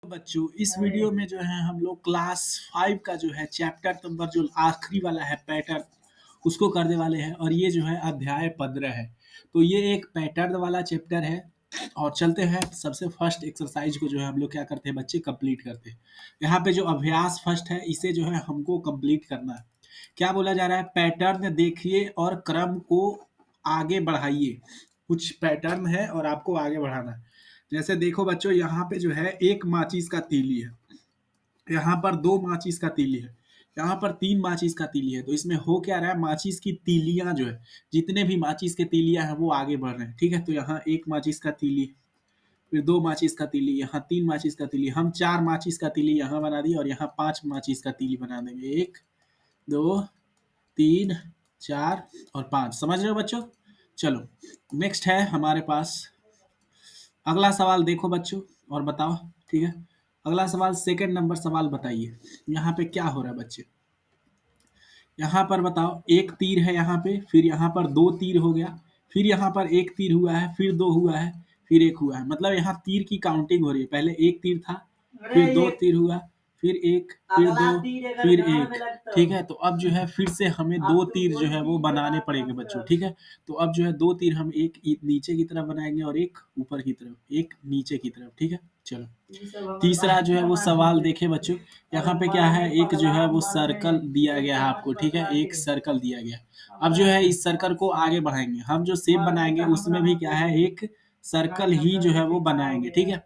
बच्चों इस वीडियो में जो है हम लोग क्लास 5 का जो है चैप्टर नंबर जो आखिरी वाला है पैटर्न उसको करने वाले हैं और ये जो है अध्याय 15 है। तो ये एक पैटर्न वाला चैप्टर है और चलते हैं सबसे फर्स्ट एक्सरसाइज को जो है हम लोग क्या करते हैं बच्चे कंप्लीट करते हैं। यहाँ पे जो अभ्यास फर्स्ट है इसे जो है हमको कंप्लीट करना है। क्या बोला जा रहा है, पैटर्न देखिए और क्रम को आगे बढ़ाइए। कुछ पैटर्न है और आपको आगे बढ़ाना है। जैसे देखो बच्चों, यहाँ पे जो है एक माचिस का तीली है, यहाँ पर दो माचिस का तीली है, यहाँ पर तीन माचिस का तीली है। तो इसमें हो क्या रहा है, माचिस की तीलियां जो है, जितने भी माचिस के तीलियां हैं वो आगे बढ़ रहे हैं। ठीक है, तो यहाँ एक माचिस का तीली, फिर दो माचिस का तीली, यहाँ तीन माचिस का तीली, हम चार माचिस का तीली यहाँ बना दिए और यहाँ पांच माचिस का तीली बना देंगे। एक, दो, तीन, चार और पांच। समझ रहे हो बच्चों? चलो नेक्स्ट है हमारे पास अगला सवाल। देखो बच्चों और बताओ। ठीक है, अगला सवाल सेकंड नंबर सवाल बताइए। यहाँ पे क्या हो रहा है बच्चे, यहाँ पर बताओ। एक तीर है यहाँ पे, फिर यहाँ पर दो तीर हो गया, फिर यहाँ पर एक तीर हुआ है, फिर दो हुआ है, फिर एक हुआ है। मतलब यहाँ तीर की काउंटिंग हो रही है। पहले एक तीर था, फिर दो तीर हुआ, फिर एक, फिर दो, फिर एक। ठीक है, तो अब जो है फिर से हमें दो तीर जो है वो बनाने पड़ेंगे बच्चों। ठीक है, तो अब जो है दो तीर हम एक नीचे की तरफ बनाएंगे और एक ऊपर की तरफ, एक नीचे की तरफ। ठीक है, चलो तीसरा जो है वो सवाल देखे बच्चों। यहाँ पे क्या है, एक जो है वो सर्कल दिया गया है आपको। ठीक है, एक सर्कल दिया गया। अब जो है इस सर्कल को आगे बढ़ाएंगे। हम जो शेप बनाएंगे उसमें भी क्या है, एक सर्कल ही जो है वो बनाएंगे। ठीक है,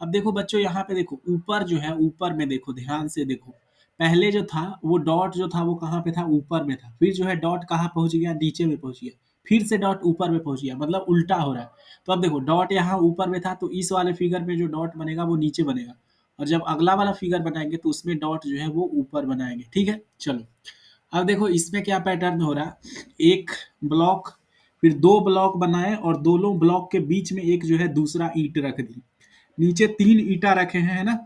अब देखो बच्चों, यहाँ पे देखो ऊपर जो है, ऊपर में देखो, ध्यान से देखो। पहले जो था वो डॉट जो था वो कहाँ पे था, ऊपर में था। फिर जो है डॉट कहाँ पहुंच गया, नीचे में पहुंच गया। फिर से डॉट ऊपर में पहुंच गया, मतलब उल्टा हो रहा है। तो अब देखो डॉट यहाँ ऊपर में था, तो इस वाले फिगर में जो डॉट बनेगा वो नीचे बनेगा। और जब अगला वाला फिगर बनाएंगे तो उसमें डॉट जो है वो ऊपर बनाएंगे। ठीक है, चलो अब देखो इसमें क्या पैटर्न हो रहा है। एक ब्लॉक, फिर दो ब्लॉक बनाए और दोनों ब्लॉक के बीच में एक जो है दूसरा ईंट रख दी। नीचे तीन ईंटा रखे हैं, है ना।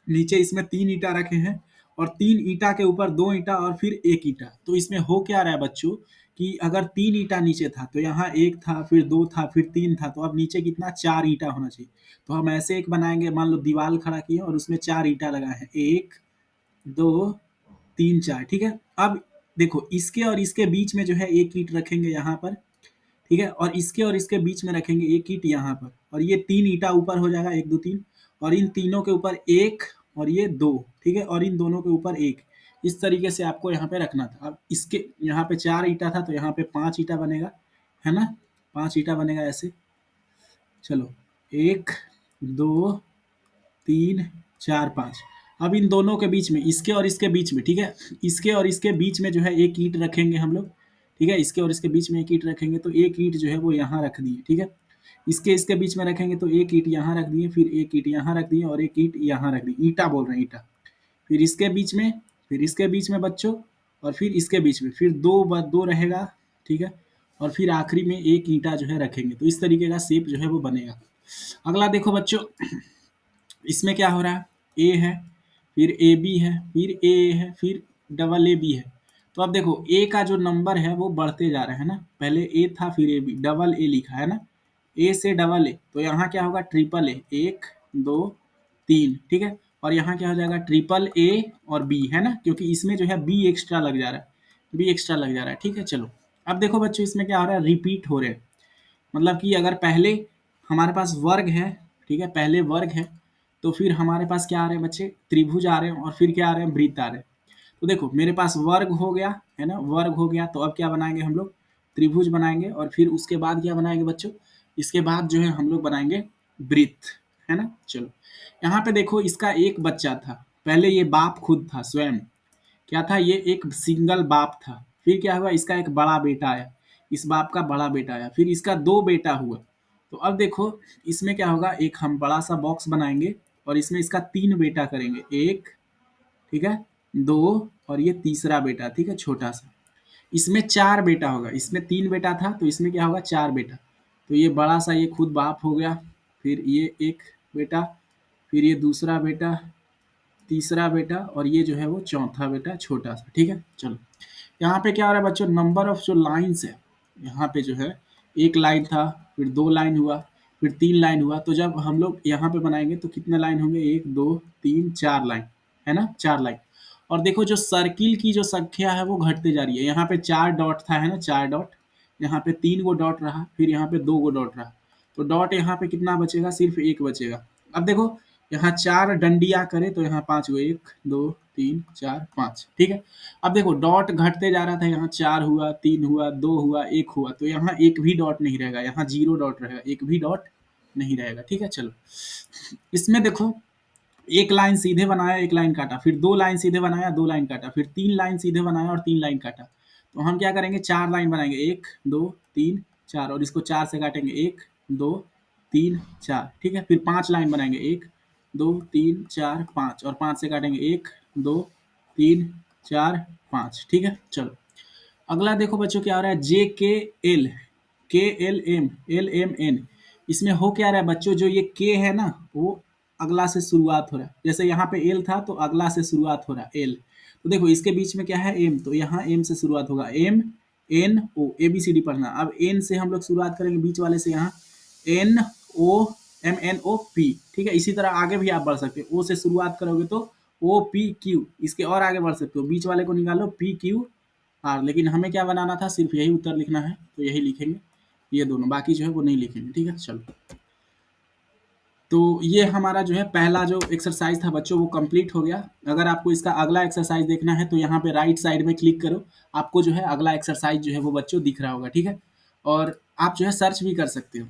नीचे इसमें तीन ईंटा रखे हैं और तीन ईंटा के ऊपर दो ईंटा और फिर एक ईंटा। तो इसमें हो क्या रहा है बच्चों कि अगर तीन ईंटा नीचे था तो यहाँ एक था, फिर दो था, फिर तीन था, तो अब नीचे कितना, चार ईंटा होना चाहिए। तो हम ऐसे एक बनाएंगे, मान लो दीवार खड़ा किए और उसमें चार ईंटा लगाए हैं, एक, दो, तीन, चार। ठीक है, अब देखो इसके और इसके बीच में जो है एक ईंट रखेंगे यहाँ पर। ठीक है, और इसके और इसके बीच में रखेंगे एक ईंट यहाँ पर, और ये तीन ईंटा ऊपर हो जाएगा, एक, दो, तीन। और इन तीनों के ऊपर एक और ये दो। ठीक है, और इन दोनों के ऊपर एक। इस तरीके से आपको यहाँ पे रखना था। अब इसके यहाँ पे चार ईंटा था तो यहाँ पे पांच ईंटा बनेगा, है ना। पांच ईंटा बनेगा ऐसे। चलो एक, दो, तीन, चार, पाँच। अब इन दोनों के बीच में, इसके और इसके बीच में, ठीक है, इसके और इसके बीच में जो है एक ईंट रखेंगे हम लोग। ठीक है, इसके और इसके बीच में एक ईंट रखेंगे, तो एक ईंट जो है वो यहाँ रख दिए। ठीक है, इसके इसके बीच में रखेंगे तो एक ईंट यहाँ रख दिए, फिर एक ईंट यहाँ रख दिए और एक ईंट यहाँ रख दी। ईंटा बोल रहे हैं, ईंटा। फिर इसके बीच में, फिर इसके बीच में बच्चों, और फिर इसके बीच में, फिर दो दो रहेगा। ठीक है, और फिर आखिरी में एक ईंटा जो है रखेंगे। तो इस तरीके का शेप जो है वो बनेगा। अगला देखो बच्चों, इसमें क्या हो रहा है, ए है, फिर ए बी है, फिर ए है, फिर डबल ए बी है। तो अब देखो ए का जो नंबर है वो बढ़ते जा रहा है ना। पहले ए था, फिर ए बी, डबल ए लिखा है ना। ए से डबल ए, तो यहाँ क्या होगा, ट्रिपल ए, एक, दो, तीन। ठीक है, और यहाँ क्या हो जाएगा, ट्रिपल ए और बी, है ना, क्योंकि इसमें जो है बी एक्स्ट्रा लग जा रहा है, बी एक्स्ट्रा लग जा रहा है। ठीक है, चलो अब देखो बच्चों, इसमें क्या हो रहा है, रिपीट हो रहे हैं। मतलब कि अगर पहले हमारे पास वर्ग है, ठीक है, पहले वर्ग है, तो फिर हमारे पास क्या आ रहे हैं बच्चे, त्रिभुज आ रहे हैं, और फिर क्या आ रहे हैं, वृत्त आ रहे हैं। तो देखो मेरे पास वर्ग हो गया, है ना, वर्ग हो गया। तो अब क्या बनाएंगे हम लोग, त्रिभुज बनाएंगे, और फिर उसके बाद क्या बनाएंगे बच्चों, इसके बाद जो है हम लोग बनाएंगे वृत्त, है ना। चलो यहाँ पे देखो, इसका एक बच्चा था, पहले ये बाप खुद था स्वयं, क्या था, ये एक सिंगल बाप था। फिर क्या हुआ, इसका एक बड़ा बेटा आया, इस बाप का बड़ा बेटा आया, फिर इसका दो बेटा हुआ। तो अब देखो इसमें क्या होगा, एक हम बड़ा सा बॉक्स बनाएंगे और इसमें इसका तीन बेटा करेंगे, एक, ठीक है, दो, और ये तीसरा बेटा, ठीक है, छोटा सा। इसमें चार बेटा होगा, इसमें तीन बेटा था तो इसमें क्या होगा, चार बेटा। तो ये बड़ा सा ये खुद बाप हो गया, फिर ये एक बेटा, फिर ये दूसरा बेटा, तीसरा बेटा, और ये जो है वो चौथा बेटा छोटा सा। ठीक है, चलो यहाँ पे क्या हो रहा है बच्चों, नंबर ऑफ जो लाइन्स है, यहाँ पे जो है एक लाइन था, फिर दो लाइन हुआ, फिर 3 लाइन हुआ, तो जब हम लोग यहाँ पे बनाएँगे तो कितने लाइन होंगे 1, 2, 3, 4 लाइन, है ना? 4 लाइन। और देखो जो सर्किल की जो संख्या है वो घटते जा रही है। यहाँ पे 4 डॉट था, है ना? 4 डॉट, यहाँ पे 3 गो डॉट रहा, फिर यहाँ पे 2 गो डॉट रहा। तो डॉट यहाँ पे कितना बचेगा? सिर्फ़ 1 बचेगा। अब देखो यहाँ 4 डंडियाँ करें तो यहाँ 5 गो, 1, 2, 3, 4, 5, ठीक है? अब देखो डॉट घटते जा रहा था, यहाँ 4 हुआ, 3 हुआ, 2 हुआ, 1 हुआ, तो यहाँ एक भी डॉट नहीं रहेगा, यहाँ 0 डॉट रहेगा, एक भी डॉट नहीं रहेगा, ठीक है? चलो, इसमें देखो एक लाइन सीधे बनाया, एक लाइन काटा, फिर 2 लाइन सीधे बनाया, 2 लाइन काटा, फिर 3 लाइन सीधे बनाया और 3 लाइन काटा। तो हम क्या करेंगे 4 लाइन बनाएँगे, 1, 2, 3, 4 और इसको 4 से काटेंगे 1, 2, 3, 4, ठीक है? फिर 5 लाइन बनाएँगे, 1, 2, 3, 4, 5 और 5 से काटेंगे 1, 2, 3, 4, 5, ठीक है? चलो, अगला देखो बच्चों क्या हो रहा है, JKL, KLM, LMN, इसमें हो क्या रहा है बच्चों, जो ये K है ना वो अगला से शुरुआत हो रहा है। जैसे यहाँ पे L था तो अगला से शुरुआत हो रहा है L। तो देखो इसके बीच में क्या है M, तो यहाँ M से शुरुआत होगा, M N O, ABCD पढ़ना। अब N से हम लोग शुरुआत करेंगे बीच वाले से, यहाँ NOMNOP, ठीक है? इसी तरह आगे भी आप बढ़ सकते हो, O से शुरुआत करोगे तो OPQ, इसके और आगे बढ़ सकते हो, बीच वाले को निकालो PQR, लेकिन हमें क्या बनाना था, सिर्फ यही उत्तर लिखना है, तो यही लिखेंगे ये दोनों, बाकी जो है वो नहीं लिखेंगे, ठीक है? चलो, तो ये हमारा जो है पहला जो एक्सरसाइज था बच्चों वो कंप्लीट हो गया। अगर आपको इसका अगला एक्सरसाइज देखना है तो यहाँ पे राइट साइड में क्लिक करो, आपको जो है अगला एक्सरसाइज जो है वो बच्चों दिख रहा होगा, ठीक है? और आप जो है सर्च भी कर सकते हो।